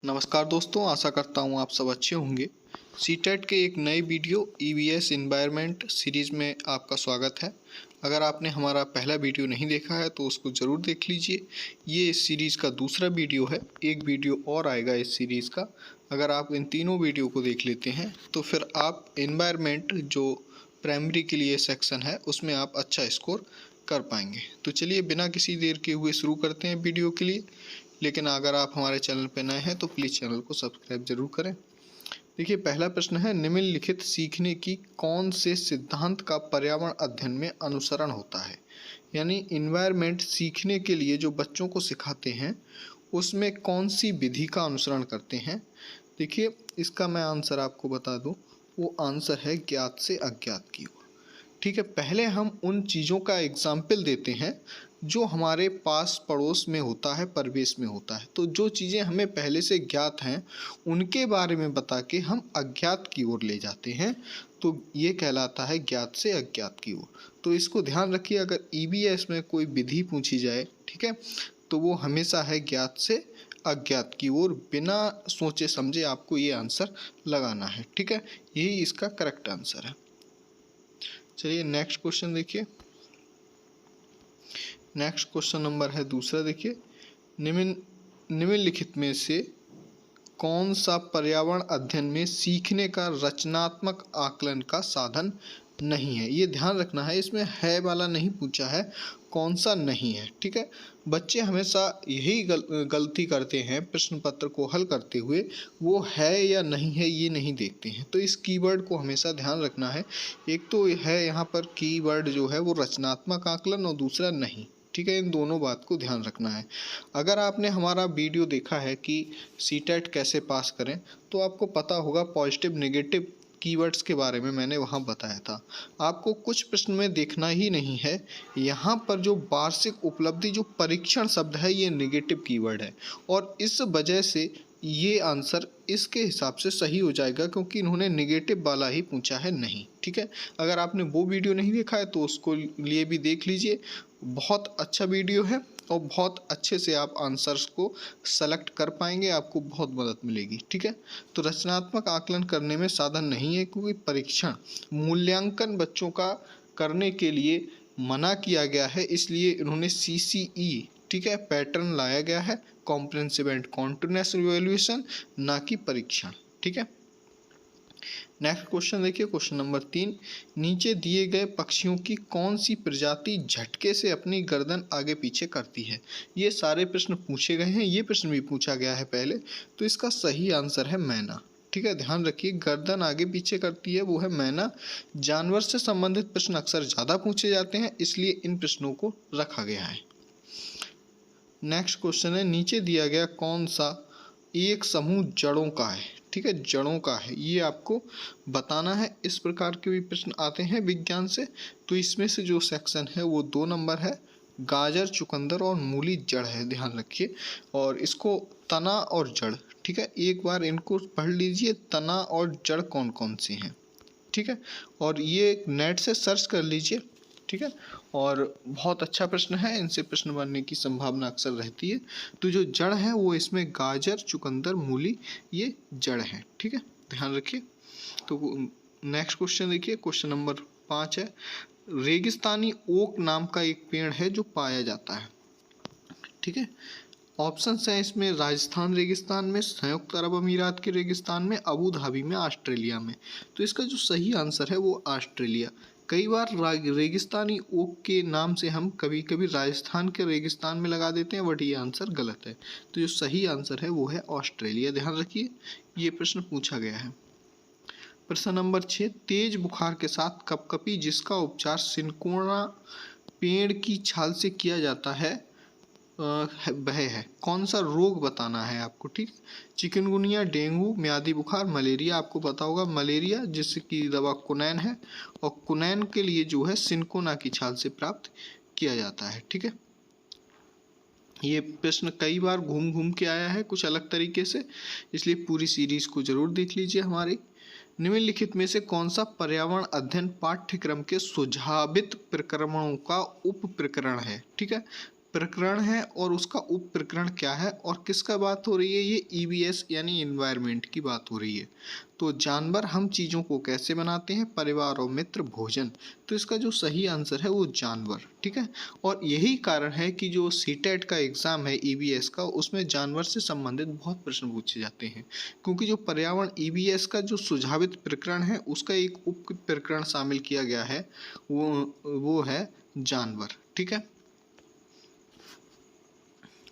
नमस्कार दोस्तों, आशा करता हूँ आप सब अच्छे होंगे। सीटेट के एक नए वीडियो ईवीएस एनवायरनमेंट सीरीज़ में आपका स्वागत है। अगर आपने हमारा पहला वीडियो नहीं देखा है तो उसको ज़रूर देख लीजिए। ये इस सीरीज़ का दूसरा वीडियो है, एक वीडियो और आएगा इस सीरीज़ का। अगर आप इन तीनों वीडियो को देख लेते हैं तो फिर आप एनवायरनमेंट जो प्राइमरी के लिए सेक्शन है उसमें आप अच्छा स्कोर कर पाएंगे। तो चलिए बिना किसी देर के हुए शुरू करते हैं वीडियो के लिए। लेकिन अगर आप हमारे चैनल पर नए हैं तो प्लीज़ चैनल को सब्सक्राइब जरूर करें। देखिए, पहला प्रश्न है, निम्नलिखित सीखने की कौन से सिद्धांत का पर्यावरण अध्ययन में अनुसरण होता है। यानी इन्वायरमेंट सीखने के लिए जो बच्चों को सिखाते हैं उसमें कौन सी विधि का अनुसरण करते हैं। देखिए, इसका मैं आंसर आपको बता दूं, वो आंसर है ज्ञात से अज्ञात की ओर। ठीक है, पहले हम उन चीज़ों का एग्जाम्पल देते हैं जो हमारे पास पड़ोस में होता है, परिवेश में होता है। तो जो चीज़ें हमें पहले से ज्ञात हैं उनके बारे में बता के हम अज्ञात की ओर ले जाते हैं, तो ये कहलाता है ज्ञात से अज्ञात की ओर। तो इसको ध्यान रखिए, अगर ईवीएस में कोई विधि पूछी जाए, ठीक है, तो वो हमेशा है ज्ञात से अज्ञात की ओर। बिना सोचे समझे आपको ये आंसर लगाना है। ठीक है, यही इसका करेक्ट आंसर है। चलिए नेक्स्ट क्वेश्चन देखिए। नेक्स्ट क्वेश्चन नंबर है दूसरा। देखिए, निम्नलिखित में से कौन सा पर्यावरण अध्ययन में सीखने का रचनात्मक आकलन का साधन नहीं है। ये ध्यान रखना है, इसमें है वाला नहीं पूछा है, कौन सा नहीं है। ठीक है, बच्चे हमेशा यही गलती करते हैं प्रश्न पत्र को हल करते हुए, वो है या नहीं है ये नहीं देखते हैं। तो इस कीवर्ड को हमेशा ध्यान रखना है। एक तो है यहाँ पर कीवर्ड जो है वो रचनात्मक आकलन, और दूसरा नहीं। ठीक है, इन दोनों बात को ध्यान रखना है। अगर आपने हमारा वीडियो देखा है कि सीटेट कैसे पास करें, तो आपको पता होगा पॉजिटिव नेगेटिव कीवर्ड्स के बारे में मैंने वहाँ बताया था। आपको कुछ प्रश्न में देखना ही नहीं है, यहाँ पर जो वार्षिक उपलब्धि जो परीक्षण शब्द है ये नेगेटिव कीवर्ड है, और इस वजह से ये आंसर इसके हिसाब से सही हो जाएगा, क्योंकि इन्होंने नेगेटिव वाला ही पूछा है नहीं। ठीक है, अगर आपने वो वीडियो नहीं देखा है तो उसको लिए भी देख लीजिए, बहुत अच्छा वीडियो है और बहुत अच्छे से आप आंसर्स को सेलेक्ट कर पाएंगे, आपको बहुत मदद मिलेगी। ठीक है, तो रचनात्मक आकलन करने में साधन नहीं है, क्योंकि परीक्षण मूल्यांकन बच्चों का करने के लिए मना किया गया है, इसलिए इन्होंने CCE, ठीक है, पैटर्न लाया गया है, कॉम्प्रिहेंसिव एंड कॉन्टिन्यूअस इवैल्यूएशन, ना कि परीक्षण। ठीक है, नेक्स्ट क्वेश्चन देखिए, क्वेश्चन नंबर 3, नीचे दिए गए पक्षियों की कौन सी प्रजाति झटके से अपनी गर्दन आगे पीछे करती है। ये सारे प्रश्न पूछे गए हैं, ये प्रश्न भी पूछा गया है पहले, तो इसका सही आंसर है मैना। ठीक है, ध्यान रखिए, गर्दन आगे पीछे करती है वो है मैना। जानवर से संबंधित प्रश्न अक्सर ज़्यादा पूछे जाते हैं, इसलिए इन प्रश्नों को रखा गया है। नेक्स्ट क्वेश्चन है, नीचे दिया गया कौन सा एक समूह जड़ों का है। ठीक है, जड़ों का है, ये आपको बताना है। इस प्रकार के भी प्रश्न आते हैं विज्ञान से। तो इसमें से जो सेक्शन है वो 2 नंबर है, गाजर, चुकंदर और मूली जड़ है, ध्यान रखिए। और इसको तना और जड़, ठीक है, एक बार इनको पढ़ लीजिए, तना और जड़ कौन कौन से हैं। ठीक है, और ये नेट से सर्च कर लीजिए। ठीक है, और बहुत अच्छा प्रश्न है, इनसे प्रश्न बनने की संभावना अक्सर रहती है। तो जो जड़ है वो इसमें गाजर, चुकंदर, मूली, ये जड़ है। ठीक है, ध्यान रखिए। तो नेक्स्ट क्वेश्चन देखिए, क्वेश्चन नंबर 5 है, रेगिस्तानी ओक नाम का एक पेड़ है जो पाया जाता है। ठीक है, ऑप्शंस हैं इसमें, राजस्थान रेगिस्तान में, संयुक्त अरब अमीरात के रेगिस्तान में, अबू धाबी में, ऑस्ट्रेलिया में। तो इसका जो सही आंसर है वो ऑस्ट्रेलिया। कई बार रेगिस्तानी ओक के नाम से हम कभी कभी राजस्थान के रेगिस्तान में लगा देते हैं, बट ये आंसर गलत है। तो जो सही आंसर है वो है ऑस्ट्रेलिया। ध्यान रखिए, ये प्रश्न पूछा गया है। प्रश्न नंबर 6, तेज बुखार के साथ कपकपी जिसका उपचार सिनकोना पेड़ की छाल से किया जाता है वह है, कौन सा रोग बताना है आपको। ठीक, चिकनगुनिया, डेंगू, म्यादी बुखार, मलेरिया। आपको पता होगा मलेरिया, जिसकी दवा कुनैन है, और कुनैन के लिए जो है सिनकोना की छाल से प्राप्त किया जाता है। ठीक है, ये प्रश्न कई बार घूम घूम के आया है कुछ अलग तरीके से, इसलिए पूरी सीरीज को जरूर देख लीजिए हमारी। निम्नलिखित में से कौन सा पर्यावरण अध्ययन पाठ्यक्रम के सुझावित प्रकरणों का उप प्रकरण है। ठीक है, प्रकरण है और उसका उप प्रकरण क्या है और किसका बात हो रही है, ये ईवीएस यानी इन्वायरमेंट की बात हो रही है। तो जानवर हम चीज़ों को कैसे बनाते हैं, परिवार और मित्र भोजन। तो इसका जो सही आंसर है वो जानवर, ठीक है। और यही कारण है कि जो सीटेट का एग्ज़ाम है ईवीएस का, उसमें जानवर से संबंधित बहुत प्रश्न पूछे जाते हैं, क्योंकि जो पर्यावरण ईवीएस का जो सुझावित प्रकरण है उसका एक उप प्रकरण शामिल किया गया है, वो है जानवर, ठीक है।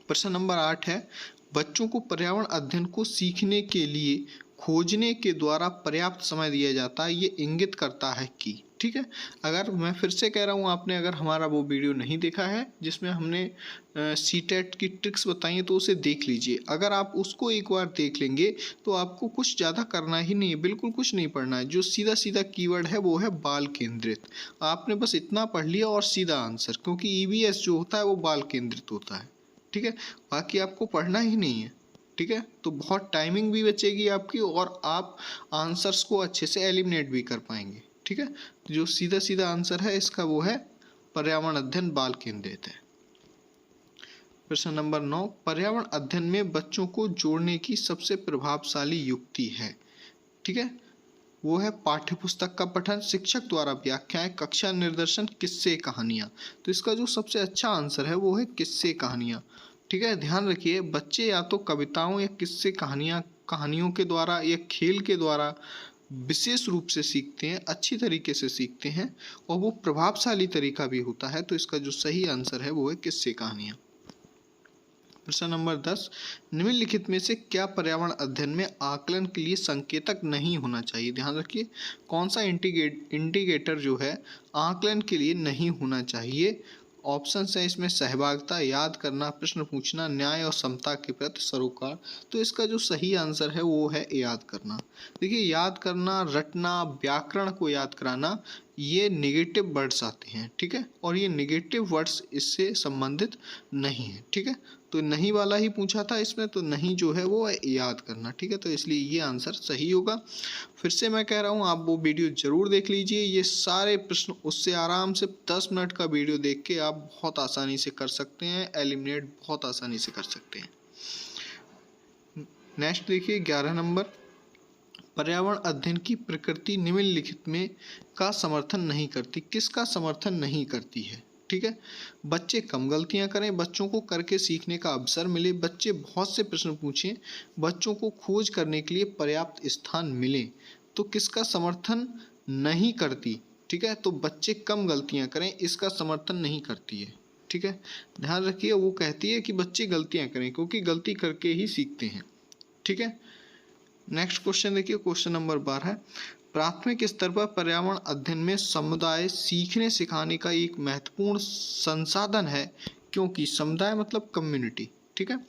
प्रश्न नंबर 8 है, बच्चों को पर्यावरण अध्ययन को सीखने के लिए खोजने के द्वारा पर्याप्त समय दिया जाता है, ये इंगित करता है कि, ठीक है। अगर मैं फिर से कह रहा हूँ, आपने अगर हमारा वो वीडियो नहीं देखा है जिसमें हमने सीटेट की ट्रिक्स बताई हैं तो उसे देख लीजिए। अगर आप उसको एक बार देख लेंगे तो आपको कुछ ज़्यादा करना ही नहीं है, बिल्कुल कुछ नहीं पढ़ना है। जो सीधा सीधा कीवर्ड है वो है बाल केंद्रित। आपने बस इतना पढ़ लिया और सीधा आंसर, क्योंकि ईवीएस जो होता है वो बाल केंद्रित होता है, ठीक है। बाकी आपको पढ़ना ही नहीं है, ठीक है। तो बहुत टाइमिंग भी बचेगी आपकी और आप आंसर्स को अच्छे से एलिमिनेट भी कर पाएंगे, ठीक है। तो जो सीधा सीधा आंसर है इसका वो है पर्यावरण अध्ययन बाल केंद्रित है। प्रश्न नंबर 9, पर्यावरण अध्ययन में बच्चों को जोड़ने की सबसे प्रभावशाली युक्ति है, ठीक है। वो है पाठ्यपुस्तक का पठन, शिक्षक द्वारा व्याख्याएं, कक्षा निर्देशन, किस्से कहानियाँ। तो इसका जो सबसे अच्छा आंसर है वो है किस्से कहानियाँ, ठीक है। ध्यान रखिए, बच्चे या तो कविताओं या किस्से कहानियों के द्वारा या खेल के द्वारा विशेष रूप से सीखते हैं, अच्छी तरीके से सीखते हैं और वो प्रभावशाली तरीका भी होता है। तो इसका जो सही आंसर है वो है किस्से कहानियाँ। प्रश्न नंबर 10, निम्नलिखित में से क्या पर्यावरण अध्ययन में आकलन के लिए संकेतक नहीं होना चाहिए। ध्यान रखिए, कौन सा इंडिकेटर जो है आकलन के लिए नहीं होना चाहिए। ऑप्शन है इसमें सहभागिता, याद करना, प्रश्न पूछना, न्याय और समता के प्रति सरोकार। तो इसका जो सही आंसर है वो है याद करना। देखिए, याद करना, रटना, व्याकरण को याद कराना, ये नेगेटिव वर्ड्स आते हैं, ठीक है। और ये नेगेटिव वर्ड्स इससे संबंधित नहीं है, ठीक है। तो नहीं वाला ही पूछा था इसमें, तो नहीं जो है वो है याद करना, ठीक है। तो इसलिए ये आंसर सही होगा। फिर से मैं कह रहा हूँ, आप वो वीडियो जरूर देख लीजिए। ये सारे प्रश्न उससे आराम से 10 मिनट का वीडियो देख के आप बहुत आसानी से कर सकते हैं, एलिमिनेट बहुत आसानी से कर सकते हैं। नेक्स्ट देखिए 11 नंबर, पर्यावरण अध्ययन की प्रकृति निम्नलिखित में का समर्थन नहीं करती। किसका समर्थन नहीं करती है, ठीक है। बच्चे कम गलतियां करें, बच्चों को करके सीखने का अवसर मिले, बच्चे बहुत से प्रश्न पूछें, बच्चों को खोज करने के लिए पर्याप्त स्थान मिले। तो किसका समर्थन नहीं करती, ठीक है। तो बच्चे कम गलतियां करें, इसका समर्थन नहीं करती है, ठीक है। ध्यान रखिए, वो कहती है कि बच्चे गलतियां करें क्योंकि गलती करके ही सीखते हैं, ठीक है। नेक्स्ट क्वेश्चन देखिए, क्वेश्चन नंबर 12, प्राथमिक स्तर पर पर्यावरण अध्ययन में समुदाय सीखने सिखाने का एक महत्वपूर्ण संसाधन है, क्योंकि समुदाय मतलब कम्युनिटी, ठीक है।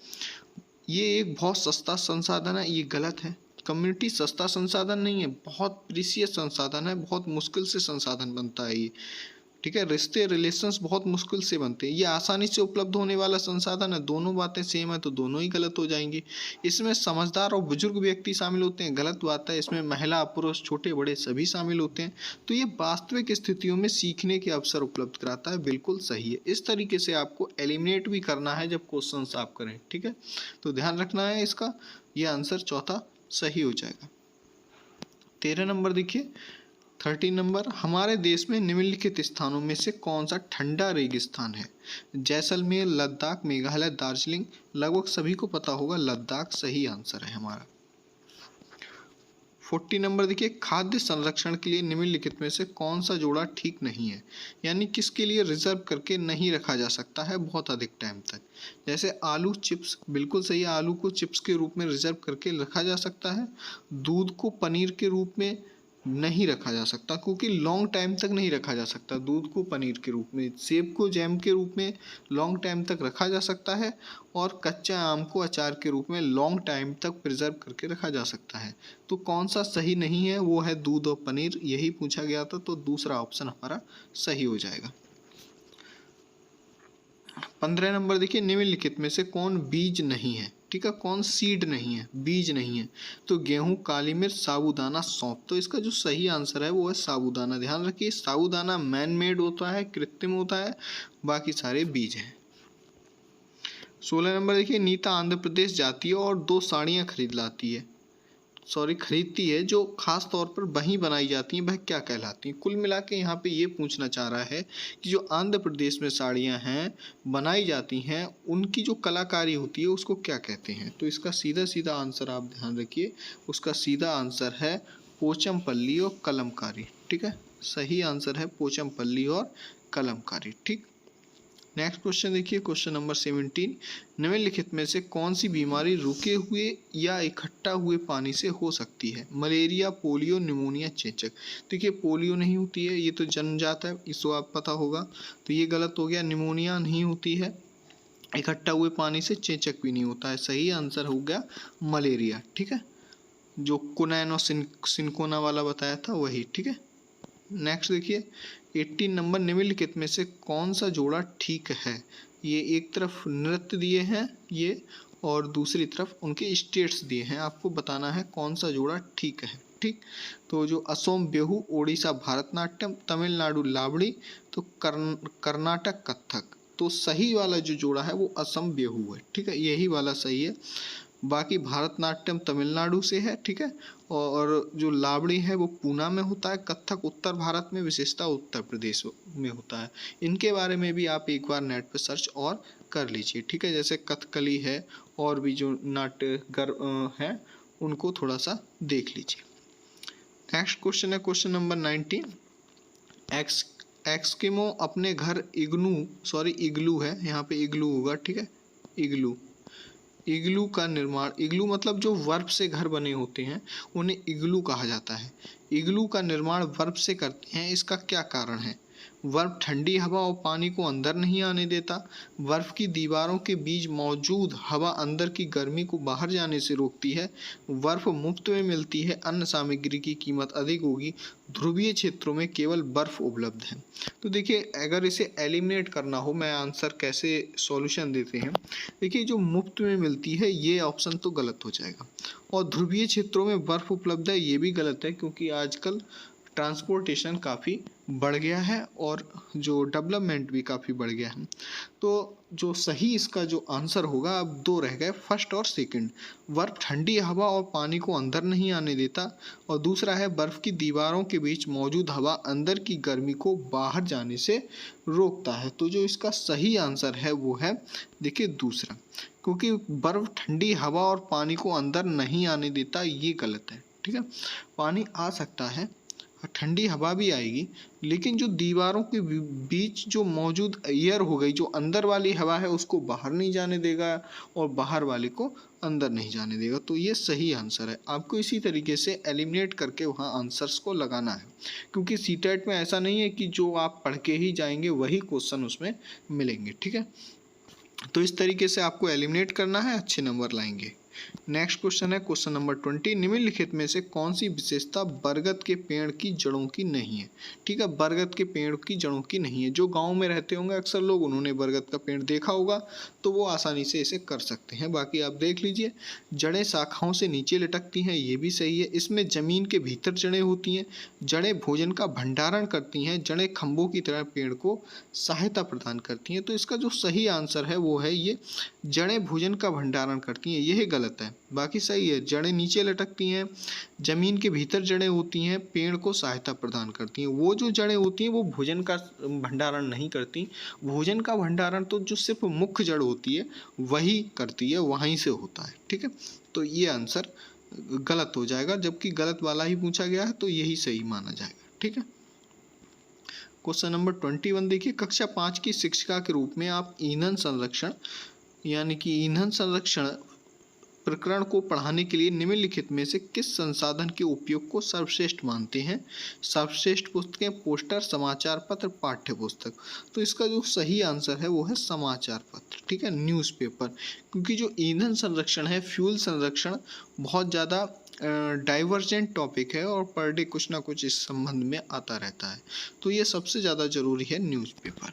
ये एक बहुत सस्ता संसाधन है, ये गलत है। कम्युनिटी सस्ता संसाधन नहीं है, बहुत प्रीसियस संसाधन है, बहुत मुश्किल से संसाधन बनता है ये, ठीक है। रिश्ते रिलेशंस बहुत मुश्किल से बनते हैं, ये आसानी से उपलब्ध होने वाला संसाधन है। दोनों बातें सेम है तो दोनों ही गलत हो जाएंगी। इसमें समझदार और बुजुर्ग व्यक्ति शामिल होते हैं, गलत बात है। इसमें महिला पुरुष छोटे बड़े सभी शामिल होते हैं। तो ये वास्तविक स्थितियों में सीखने के अवसर उपलब्ध कराता है, बिल्कुल सही है। इस तरीके से आपको एलिमिनेट भी करना है जब क्वेश्चन आप करें, ठीक है। तो ध्यान रखना है इसका, ये आंसर चौथा सही हो जाएगा। 13 नंबर देखिए, 13 नंबर, हमारे देश में निम्नलिखित स्थानों में से कौन सा ठंडा रेगिस्तान है। जैसलमेर, लद्दाख, मेघालय, दार्जिलिंग। लगभग सभी को पता होगा लद्दाख सही आंसर है हमारा। 40 नंबर देखिए, खाद्य संरक्षण के लिए निम्नलिखित में से कौन सा जोड़ा ठीक नहीं है, यानी किसके लिए रिजर्व करके नहीं रखा जा सकता है बहुत अधिक टाइम तक। जैसे आलू चिप्स, बिल्कुल सही है, आलू को चिप्स के रूप में रिजर्व करके रखा जा सकता है। दूध को पनीर के रूप में नहीं रखा जा सकता, क्योंकि लॉन्ग टाइम तक नहीं रखा जा सकता दूध को पनीर के रूप में। सेब को जैम के रूप में लॉन्ग टाइम तक रखा जा सकता है, और कच्चा आम को अचार के रूप में लॉन्ग टाइम तक प्रिजर्व करके रखा जा सकता है। तो कौन सा सही नहीं है, वो है दूध और पनीर, यही पूछा गया था। तो दूसरा ऑप्शन हमारा सही हो जाएगा। 15 नंबर देखिए, निम्नलिखित में से कौन बीज नहीं है, ठीक है। कौन सीड नहीं है, बीज नहीं है। तो गेहूं, काली मिर्च, साबूदाना, सौंफ। तो इसका जो सही आंसर है वो है साबूदाना। ध्यान रखिए, साबूदाना मैन मेड होता है, कृत्रिम होता है, बाकी सारे बीज हैं। 16 नंबर देखिए, नीता आंध्र प्रदेश जाती है और 2 साड़ियाँ खरीदती है जो खास तौर पर वहीं बनाई जाती हैं, वह क्या कहलाती हैं? कुल मिला के यहाँ पे ये पूछना चाह रहा है कि जो आंध्र प्रदेश में साड़ियाँ हैं बनाई जाती हैं, उनकी जो कलाकारी होती है उसको क्या कहते हैं? तो इसका सीधा सीधा आंसर आप ध्यान रखिए, उसका सीधा आंसर है पोचमपल्ली और कलमकारी। ठीक है, सही आंसर है पोचमपल्ली और कलमकारी। ठीक, नेक्स्ट क्वेश्चन देखिए, क्वेश्चन नंबर 17, निम्नलिखित में से कौन सी बीमारी रुके हुए या इकट्ठा हुए पानी से हो सकती है? मलेरिया, पोलियो, निमोनिया, चेचक। देखिए पोलियो नहीं होती है, ये तो जन्मजात है, इसको आप पता होगा, तो ये गलत हो गया। निमोनिया नहीं होती है इकट्ठा हुए पानी से, चेचक भी नहीं होता है। सही आंसर हो गया मलेरिया। ठीक है, जो कुनैन और सिनकोना वाला बताया था वही। ठीक है, नेक्स्ट देखिए 18 नंबर, निम्नलिखित में से कौन सा जोड़ा ठीक है? ये एक तरफ नृत्य दिए हैं ये, और दूसरी तरफ उनके स्टेट्स दिए हैं, आपको बताना है कौन सा जोड़ा ठीक है। ठीक, तो जो असम बिहू, ओडिशा भरतनाट्यम, तमिलनाडु लावड़ी, तो कर्नाटक कथक। तो सही वाला जो जोड़ा है वो असम बिहू है। ठीक है, यही वाला सही है। बाकी भरतनाट्यम तमिलनाडु से है। ठीक है, और जो लावड़ी है वो पूना में होता है, कथक उत्तर भारत में, विशेषता उत्तर प्रदेश में होता है। इनके बारे में भी आप एक बार नेट पर सर्च और कर लीजिए। ठीक है, जैसे कथकली है और भी जो नाट्यगर हैं उनको थोड़ा सा देख लीजिए। नेक्स्ट क्वेश्चन है क्वेश्चन नंबर 19, एक्सकिमो अपने घर इग्लू है, यहाँ पे इग्लू होगा। ठीक है, इग्लू का निर्माण, इग्लू मतलब जो बर्फ से घर बने होते हैं उन्हें इग्लू कहा जाता है। इग्लू का निर्माण बर्फ से करते हैं, इसका क्या कारण है? बर्फ ठंडी हवा और पानी को अंदर नहीं आने देता, बर्फ की दीवारों के बीच मौजूद हवा अंदर की गर्मी को बाहर जाने से रोकती है, बर्फ मुफ्त में मिलती है, अन्य सामग्री की कीमत अधिक होगी, ध्रुवीय क्षेत्रों में केवल बर्फ उपलब्ध है। तो देखिए अगर इसे एलिमिनेट करना हो, मैं आंसर कैसे सॉल्यूशन देते हैं। देखिए जो मुफ्त में मिलती है ये ऑप्शन तो गलत हो जाएगा, और ध्रुवीय क्षेत्रों में बर्फ उपलब्ध है ये भी गलत है, क्योंकि आजकल ट्रांसपोर्टेशन काफ़ी बढ़ गया है और जो डेवलपमेंट भी काफ़ी बढ़ गया है। तो जो सही इसका जो आंसर होगा, अब 2 रह गए, फर्स्ट और सेकंड। बर्फ ठंडी हवा और पानी को अंदर नहीं आने देता, और दूसरा है बर्फ की दीवारों के बीच मौजूद हवा अंदर की गर्मी को बाहर जाने से रोकता है। तो जो इसका सही आंसर है वो है देखिए दूसरा, क्योंकि बर्फ ठंडी हवा और पानी को अंदर नहीं आने देता, ये गलत है। ठीक है, पानी आ सकता है, ठंडी हवा भी आएगी, लेकिन जो दीवारों के बीच जो मौजूद एयर हो गई, जो अंदर वाली हवा है उसको बाहर नहीं जाने देगा और बाहर वाले को अंदर नहीं जाने देगा। तो ये सही आंसर है। आपको इसी तरीके से एलिमिनेट करके वहाँ आंसर्स को लगाना है, क्योंकि सीटेट में ऐसा नहीं है कि जो आप पढ़ के ही जाएंगे वही क्वेश्चन उसमें मिलेंगे। ठीक है, तो इस तरीके से आपको एलिमिनेट करना है, अच्छे नंबर लाएंगे। नेक्स्ट क्वेश्चन है क्वेश्चन नंबर 20, निम्नलिखित में से कौन सी विशेषता बरगद के पेड़ की जड़ों की नहीं है? ठीक है, बरगद के पेड़ की जड़ों की नहीं है। जो गांव में रहते होंगे अक्सर लोग, उन्होंने बरगद का पेड़ देखा होगा, तो वो आसानी से इसे कर सकते हैं। बाकी आप देख लीजिए, जड़ें शाखाओं से नीचे लटकती हैं, ये भी सही है। इसमें जमीन के भीतर जड़ें होती हैं, जड़ें भोजन का भंडारण करती हैं, जड़ें खंभों की तरह पेड़ को सहायता प्रदान करती हैं। तो इसका जो सही आंसर है वो है ये, जड़ें भोजन का भंडारण करती हैं, यह गलत है। बाकी सही है, जड़ें नीचे लटकती हैं, जमीन के भीतर जड़ें होती हैं, पेड़ को सहायता प्रदान करती हैं। वो जो जड़ें होती हैं वो भोजन का भंडारण नहीं करती, भोजन का भंडारण तो जो सिर्फ मुख्य जड़ होती है वही करती है, वहीं से होता है। ठीक है, तो ये आंसर गलत हो जाएगा, जबकि गलत वाला ही पूछा गया है तो यही सही माना जाएगा। ठीक है, क्वेश्चन नंबर 21 देखिए, कक्षा 5 की शिक्षिका के रूप में आप ईंधन संरक्षण यानी कि ईंधन संरक्षण प्रकरण को पढ़ाने के लिए निम्नलिखित में से किस संसाधन के उपयोग को सर्वश्रेष्ठ मानते हैं? सर्वश्रेष्ठ पुस्तकें, पोस्टर, समाचार पत्र, पाठ्य पुस्तक। तो इसका जो सही आंसर है वो है समाचार पत्र। ठीक है, न्यूज़पेपर, क्योंकि जो ईंधन संरक्षण है, फ्यूल संरक्षण, बहुत ज़्यादा डाइवर्जेंट टॉपिक है और पर डे कुछ ना कुछ इस संबंध में आता रहता है, तो ये सबसे ज़्यादा जरूरी है न्यूज़पेपर।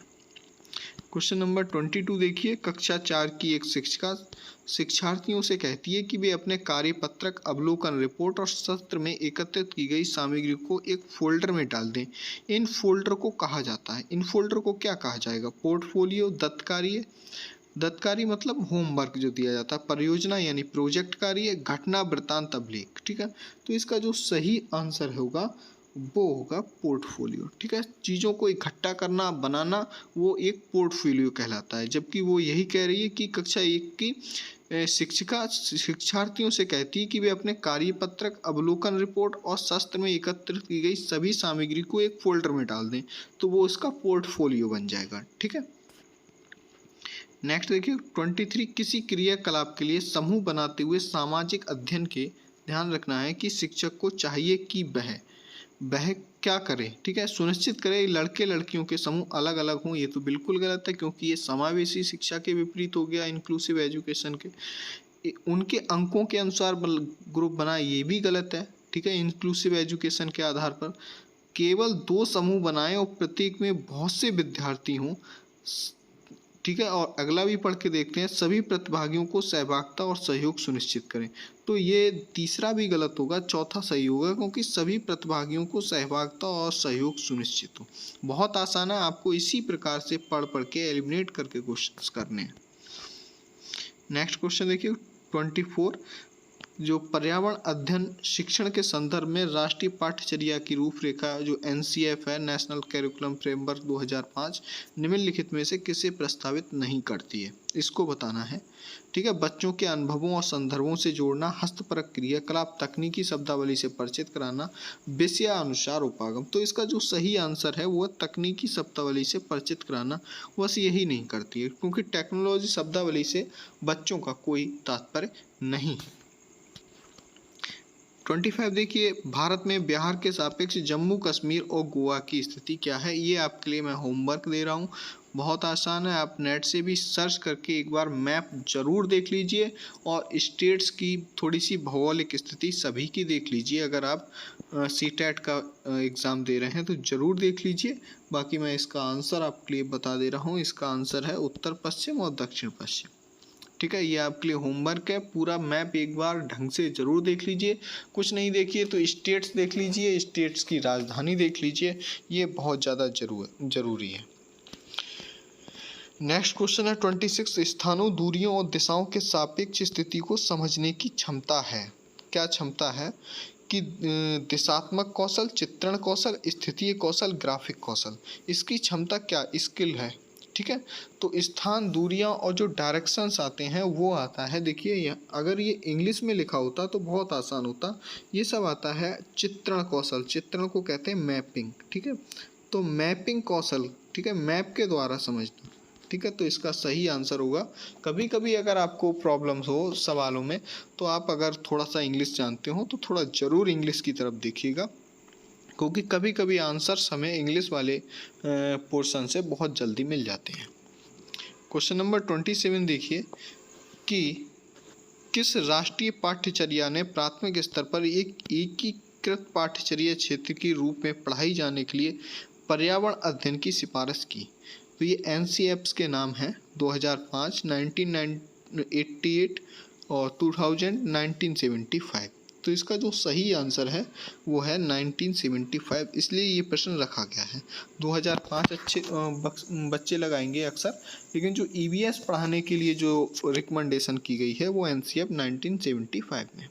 क्वेश्चन नंबर 22 देखिए, कक्षा 4 की एक शिक्षिका शिक्षार्थियों से कहती है कि वे अपने कार्यपत्रक, अवलोकन रिपोर्ट और सत्र में एकत्रित की गई सामग्री को एक फोल्डर में डाल दें। इन फोल्डर को कहा जाता है, इन फोल्डर को क्या कहा जाएगा? पोर्टफोलियो, दत्त कार्य, दत्तकारी मतलब होमवर्क जो दिया जाता है, परियोजना यानी प्रोजेक्ट कार्य, घटना वृत्तांत अभिलेख। ठीक है, तो इसका जो सही आंसर होगा वो होगा पोर्टफोलियो। ठीक है, चीज़ों को इकट्ठा करना, बनाना, वो एक पोर्टफोलियो कहलाता है। जबकि वो यही कह रही है कि कक्षा 1 की शिक्षिका शिक्षार्थियों से कहती है कि वे अपने कार्यपत्रक, अवलोकन रिपोर्ट और सत्र में एकत्रित की गई सभी सामग्री को एक फोल्डर में डाल दें, तो वो उसका पोर्टफोलियो बन जाएगा। ठीक है, नेक्स्ट देखिए 23, किसी क्रियाकलाप के लिए समूह बनाते हुए सामाजिक अध्ययन के ध्यान रखना है कि शिक्षक को चाहिए कि वह क्या करे। ठीक है, सुनिश्चित करे लड़के लड़कियों के समूह अलग अलग हों। ये तो बिल्कुल गलत है, क्योंकि ये समावेशी शिक्षा के विपरीत हो गया, इंक्लूसिव एजुकेशन के। उनके अंकों के अनुसार ग्रुप बनाए, ये भी गलत है। ठीक है, इंक्लूसिव एजुकेशन के आधार पर केवल 2 समूह बनाएं और प्रत्येक में बहुत से विद्यार्थी हों। ठीक है, और अगला भी पढ़ के देखते हैं, सभी प्रतिभागियों को सहभागिता और सहयोग सुनिश्चित करें। तो ये तीसरा भी गलत होगा, चौथा सही होगा, क्योंकि सभी प्रतिभागियों को सहभागिता और सहयोग सुनिश्चित हो। बहुत आसान है, आपको इसी प्रकार से पढ़ के एलिमिनेट करके क्वेश्चंस करने हैं। नेक्स्ट क्वेश्चन देखिए 24, जो पर्यावरण अध्ययन शिक्षण के संदर्भ में राष्ट्रीय पाठ्यचर्या की रूपरेखा जो NCF है, नेशनल कैरिकुलम फ्रेमवर्क 2005, निम्नलिखित में से किसे प्रस्तावित नहीं करती है, इसको बताना है। ठीक है, बच्चों के अनुभवों और संदर्भों से जोड़ना, हस्तपरक क्रियाकलाप, तकनीकी शब्दावली से परिचित कराना, विषयानुसार उपागम। तो इसका जो सही आंसर है वो तकनीकी शब्दावली से परिचित कराना। बस यही नहीं करती है, क्योंकि टेक्नोलॉजी शब्दावली से बच्चों का कोई तात्पर्य नहीं है। 25 देखिए, भारत में बिहार के सापेक्ष जम्मू कश्मीर और गोवा की स्थिति क्या है। ये आपके लिए मैं होमवर्क दे रहा हूँ, बहुत आसान है। आप नेट से भी सर्च करके एक बार मैप जरूर देख लीजिए, और स्टेट्स की थोड़ी सी भौगोलिक स्थिति सभी की देख लीजिए। अगर आप CTET का एग्ज़ाम दे रहे हैं तो ज़रूर देख लीजिए। बाकी मैं इसका आंसर आपके लिए बता दे रहा हूँ। इसका आंसर है उत्तर पश्चिम और दक्षिण पश्चिम। ठीक है, ये आपके लिए होमवर्क है। पूरा मैप एक बार ढंग से ज़रूर देख लीजिए। कुछ नहीं देखिए तो स्टेट्स देख लीजिए, स्टेट्स की राजधानी देख लीजिए, ये बहुत ज़्यादा ज़रूरी है। नेक्स्ट क्वेश्चन है 26, स्थानों, दूरियों और दिशाओं के सापेक्ष स्थिति को समझने की क्षमता है। क्या क्षमता है कि दिशात्मक कौशल, चित्रण कौशल, स्थितीय कौशल, ग्राफिक कौशल, इसकी क्षमता क्या स्किल है। ठीक है, तो स्थान, दूरियां और जो डायरेक्शंस आते हैं वो आता है, देखिए अगर ये इंग्लिश में लिखा होता तो बहुत आसान होता। ये सब आता है चित्रण कौशल, चित्रण को कहते हैं मैपिंग। ठीक है, तो मैपिंग कौशल, ठीक है, मैप के द्वारा समझना। ठीक है, तो इसका सही आंसर होगा। कभी कभी अगर आपको प्रॉब्लम्स हो सवालों में, तो आप अगर थोड़ा सा इंग्लिश जानते हो तो थोड़ा ज़रूर इंग्लिश की तरफ देखिएगा, क्योंकि कभी कभी आंसर्स हमें इंग्लिश वाले पोर्शन से बहुत जल्दी मिल जाते हैं। क्वेश्चन नंबर 27 देखिए कि किस राष्ट्रीय पाठ्यचर्या ने प्राथमिक स्तर पर एक एकीकृत पाठ्यचर्या क्षेत्र के रूप में पढ़ाई जाने के लिए पर्यावरण अध्ययन की सिफारिश की। तो ये NCFs के नाम हैं 2005, 1988 और 2000, 1975। तो इसका जो सही आंसर है वो है 1975, इसलिए ये प्रश्न रखा गया है। 2005 अच्छे बच्चे लगाएंगे अक्सर, लेकिन जो EVS पढ़ाने के लिए जो रिकमेंडेशन की गई है वो NCF 1975 में।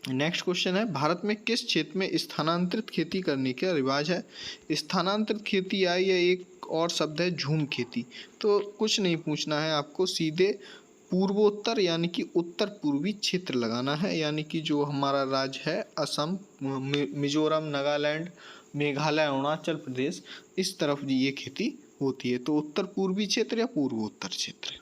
नेक्स्ट क्वेश्चन है, भारत में किस क्षेत्र में स्थानांतरित खेती करने का रिवाज है। स्थानांतरित खेती आई या एक और शब्द है झूम खेती। तो कुछ नहीं पूछना है आपको, सीधे पूर्वोत्तर यानी कि उत्तर पूर्वी क्षेत्र लगाना है, यानी कि जो हमारा राज्य है असम, मिजोरम, नागालैंड, मेघालय, अरुणाचल प्रदेश, इस तरफ ये खेती होती है। तो उत्तर पूर्वी क्षेत्र या पूर्वोत्तर क्षेत्र।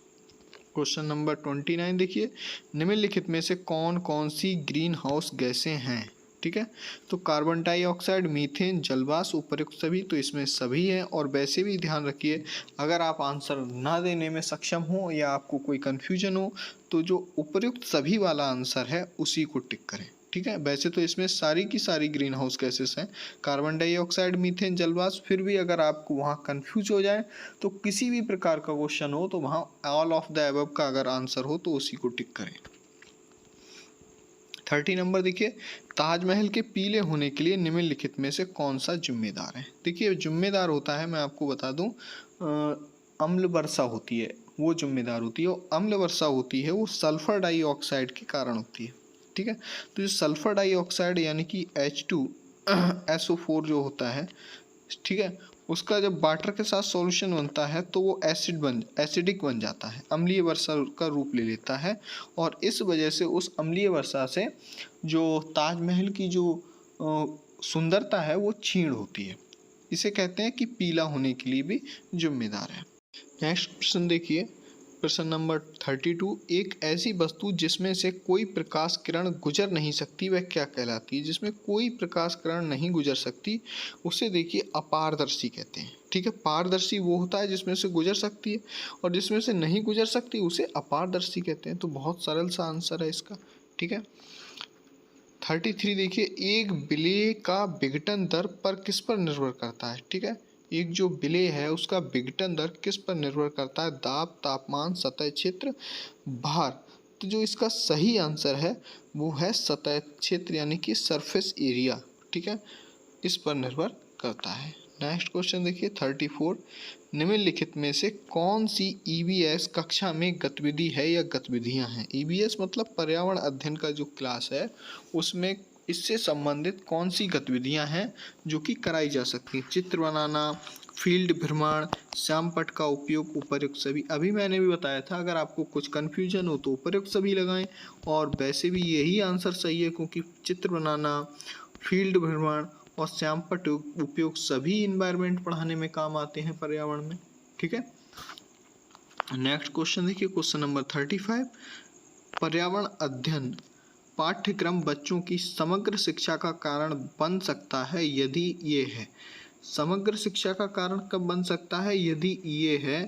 क्वेश्चन नंबर 29 देखिए, निम्नलिखित में से कौन कौन सी ग्रीन हाउस गैसें हैं। ठीक है, तो कार्बन डाइऑक्साइड, मीथेन, जलवाष्प, उपयुक्त सभी, तो इसमें सभी हैं। और वैसे भी ध्यान रखिए, अगर आप आंसर ना देने में सक्षम हो या आपको कोई कन्फ्यूजन हो तो जो उपयुक्त सभी वाला आंसर है उसी को टिक करें। ठीक है, वैसे तो इसमें सारी की सारी ग्रीन हाउस गैसेस हैं, कार्बन डाइऑक्साइड, मीथेन, जलवाष्प। फिर भी अगर आपको वहाँ कंफ्यूज हो जाए तो किसी भी प्रकार का क्वेश्चन हो तो वहाँ ऑल ऑफ द अबव का अगर आंसर हो तो उसी को टिक करें। 30 नंबर देखिए, ताजमहल के पीले होने के लिए निम्नलिखित में से कौन सा जिम्मेदार है। देखिए जिम्मेदार होता है, मैं आपको बता दूं, अम्ल वर्षा होती है वो जिम्मेदार होती है, और अम्ल वर्षा होती है वो सल्फर डाइऑक्साइड के कारण होती है। ठीक है, तो जो सल्फर डाइऑक्साइड यानी कि H2SO4 जो होता है, ठीक है, उसका जब वाटर के साथ सॉल्यूशन बनता है तो वो एसिडिक बन जाता है, अम्लीय वर्षा का रूप ले लेता है, और इस वजह से उस अम्लीय वर्षा से जो ताजमहल की जो सुंदरता है वो क्षीण होती है। इसे कहते हैं कि पीला होने के लिए भी जिम्मेदार है। नेक्स्ट प्रश्न देखिए, प्रश्न नंबर 32। एक ऐसी वस्तु जिसमें से कोई प्रकाश किरण गुजर नहीं सकती वह क्या कहलाती है? जिसमें कोई प्रकाश किरण नहीं गुजर सकती उसे देखिए अपारदर्शी कहते हैं। ठीक है, पारदर्शी वो होता है जिसमें से गुजर सकती है, और जिसमें से नहीं गुजर सकती उसे अपारदर्शी कहते हैं। तो बहुत सरल सा आंसर है इसका। ठीक है, 33 देखिए, एक विलेय का विघटन दर पर किस पर निर्भर करता है? ठीक है, एक जो विलेय है उसका विघटन दर किस पर निर्भर करता है? दाब, तापमान, सतह क्षेत्र, भार। तो जो इसका सही आंसर है वो है सतह क्षेत्र यानी कि सरफेस एरिया। ठीक है, इस पर निर्भर करता है। नेक्स्ट क्वेश्चन देखिए 34। निम्नलिखित में से कौन सी ईबीएस कक्षा में गतिविधि है या गतिविधियां हैं? ईबीएस मतलब पर्यावरण अध्ययन का जो क्लास है उसमें इससे संबंधित कौन सी गतिविधियां हैं जो कि कराई जा सकती हैं? चित्र बनाना, फील्ड भ्रमण, श्यामपट्ट का उपयोग, उपर्युक्त सभी। अभी मैंने भी बताया था अगर आपको कुछ कन्फ्यूजन हो तो उपर्युक्त सभी लगाएं, और वैसे भी यही आंसर सही है क्योंकि चित्र बनाना, फील्ड भ्रमण और श्यामपट्ट उपयोग सभी इन्वायरमेंट पढ़ाने में काम आते हैं पर्यावरण में। ठीक है, नेक्स्ट क्वेश्चन देखिए, क्वेश्चन नंबर 35। पर्यावरण अध्ययन पाठ्यक्रम बच्चों की समग्र शिक्षा का कारण बन सकता है यदि ये है। समग्र शिक्षा का कारण कब बन सकता है? यदि ये है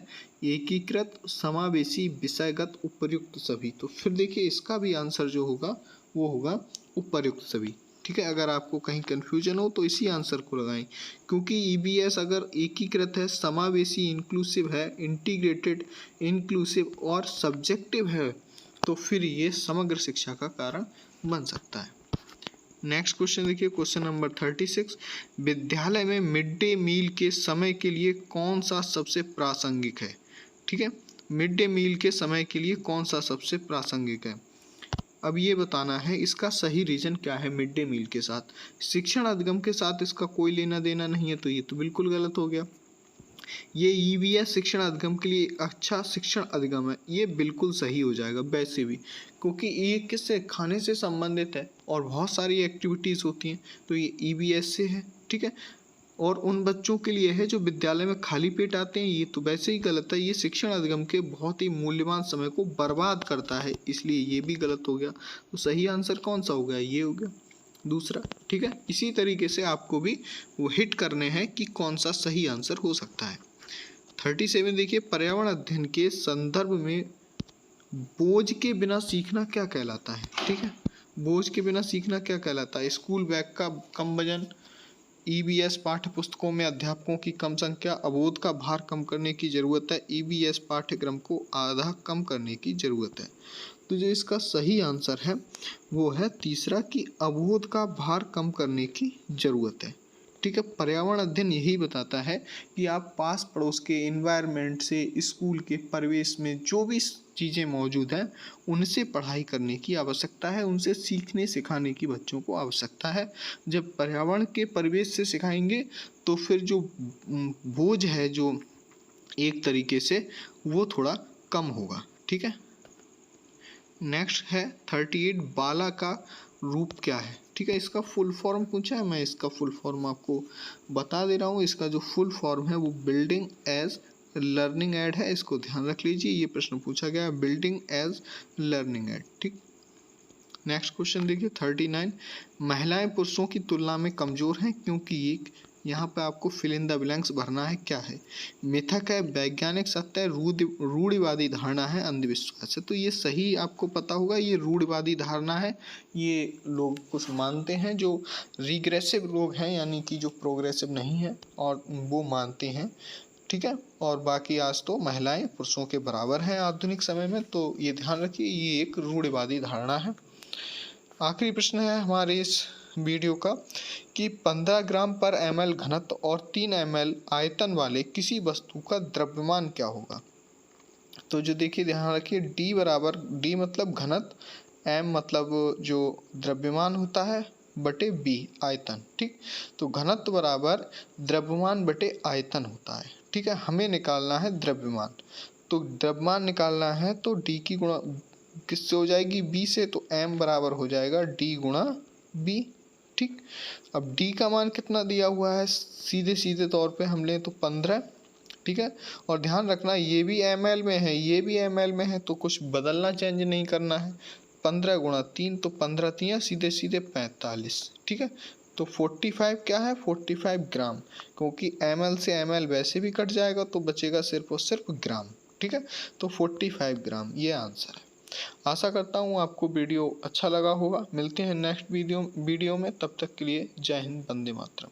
एकीकृत, समावेशी, विषयगत, उपर्युक्त सभी। तो फिर देखिए इसका भी आंसर जो होगा वो होगा उपर्युक्त सभी। ठीक है, अगर आपको कहीं कन्फ्यूजन हो तो इसी आंसर को लगाएं, क्योंकि ईबीएस अगर एकीकृत है, समावेशी इंक्लूसिव है, इंटीग्रेटेड इंक्लूसिव और सब्जेक्टिव है तो फिर ये समग्र शिक्षा का कारण बन सकता है। नेक्स्ट क्वेश्चन देखिए, क्वेश्चन नंबर 36। विद्यालय में मिड डे मील के समय के लिए कौन सा सबसे प्रासंगिक है? ठीक है, मिड डे मील के समय के लिए कौन सा सबसे प्रासंगिक है? अब ये बताना है इसका सही रीजन क्या है। मिड डे मील के साथ शिक्षण अधिगम के साथ इसका कोई लेना देना नहीं है, तो ये तो बिल्कुल गलत हो गया। ये ईवीएस शिक्षण अधिगम के लिए अच्छा शिक्षण अधिगम है, ये बिल्कुल सही हो जाएगा वैसे भी, क्योंकि ये किससे, खाने से संबंधित है और बहुत सारी एक्टिविटीज़ होती हैं, तो ये ईवीएस से है। ठीक है, और उन बच्चों के लिए है जो विद्यालय में खाली पेट आते हैं, ये तो वैसे ही गलत है। ये शिक्षण अधिगम के बहुत ही मूल्यवान समय को बर्बाद करता है, इसलिए ये भी गलत हो गया। तो सही आंसर कौन सा हो गया? ये हो गया दूसरा। ठीक है, इसी तरीके से आपको भी वो हिट करने हैं कि कौन सा सही आंसर हो सकता है। 37 देखिए, पर्यावरण अध्ययन के संदर्भ में बोझ के बिना सीखना क्या कहलाता है? ठीक है, बोझ के बिना सीखना क्या कहलाता है? स्कूल बैग का कम वजन, ईबीएस पाठ्य पुस्तकों में अध्यापकों की कम संख्या, अवोध का भार कम करने की जरूरत है, ईबीएस पाठ्यक्रम को आधा कम करने की जरूरत है। तो जो इसका सही आंसर है वो है तीसरा कि अवोध का भार कम करने की जरूरत है। ठीक है, पर्यावरण अध्ययन यही बताता है कि आप पास पड़ोस के इन्वायरमेंट से, स्कूल के परिवेश में जो भी चीज़ें मौजूद हैं उनसे पढ़ाई करने की आवश्यकता है, उनसे सीखने सिखाने की बच्चों को आवश्यकता है। जब पर्यावरण के परिवेश से सिखाएंगे तो फिर जो बोझ है जो एक तरीके से वो थोड़ा कम होगा। ठीक है, नेक्स्ट है 38। बाला का रूप क्या है? ठीक है, इसका फुल फॉर्म पूछा है, मैं इसका फुल फॉर्म आपको बता दे रहा हूँ। इसका जो फुल फॉर्म है वो बिल्डिंग एज लर्निंग एड है, इसको ध्यान रख लीजिए, ये प्रश्न पूछा गया है, बिल्डिंग एज लर्निंग एड। ठीक, नेक्स्ट क्वेश्चन देखिए 39। महिलाएं पुरुषों की तुलना में कमजोर हैं क्योंकि एक, यहाँ पे आपको फिल इन द ब्लैंक्स भरना है, क्या है? मिथक है, वैज्ञानिक सत्य है, रूढ़िवादी धारणा है, अंधविश्वास है। तो ये सही आपको पता होगा, ये रूढ़िवादी धारणा है। ये लोग कुछ मानते हैं जो रिग्रेसिव लोग हैं, यानी कि जो प्रोग्रेसिव नहीं है और वो मानते हैं। ठीक है, और बाकी आज तो महिलाएं पुरुषों के बराबर हैं आधुनिक समय में, तो ये ध्यान रखिए, ये एक रूढ़िवादी धारणा है। आखिरी प्रश्न है हमारे इस वीडियो का कि 15 ग्राम पर ml घनत्व और 3 ml आयतन वाले किसी वस्तु का द्रव्यमान क्या होगा। तो जो देखिए ध्यान रखिए, डी बराबर, डी मतलब घनत्व, एम मतलब जो द्रव्यमान होता है, बटे बी आयतन। ठीक, तो घनत्व बराबर द्रव्यमान बटे आयतन होता है। ठीक है, हमें निकालना है द्रव्यमान। तो द्रव्यमान निकालना है तो डी की गुणा किससे हो जाएगी, बी से, तो एम बराबर हो जाएगा डी गुणा बी। ठीक, अब डी का मान कितना दिया हुआ है, सीधे सीधे तौर पे हम लें तो 15। ठीक है, और ध्यान रखना ये भी ml में है, ये भी ml में है, तो कुछ बदलना, चेंज नहीं करना है। 15 गुणा 3, तो 15 3 सीधे सीधे 45। ठीक है, तो 45 क्या है, 45 ग्राम, क्योंकि ml से ml वैसे भी कट जाएगा तो बचेगा सिर्फ और सिर्फ ग्राम। ठीक है, तो 45 ग्राम ये आंसर है। आशा करता हूँ आपको वीडियो अच्छा लगा होगा। मिलते हैं नेक्स्ट वीडियो में, तब तक के लिए जय हिंद, वंदे मातरम।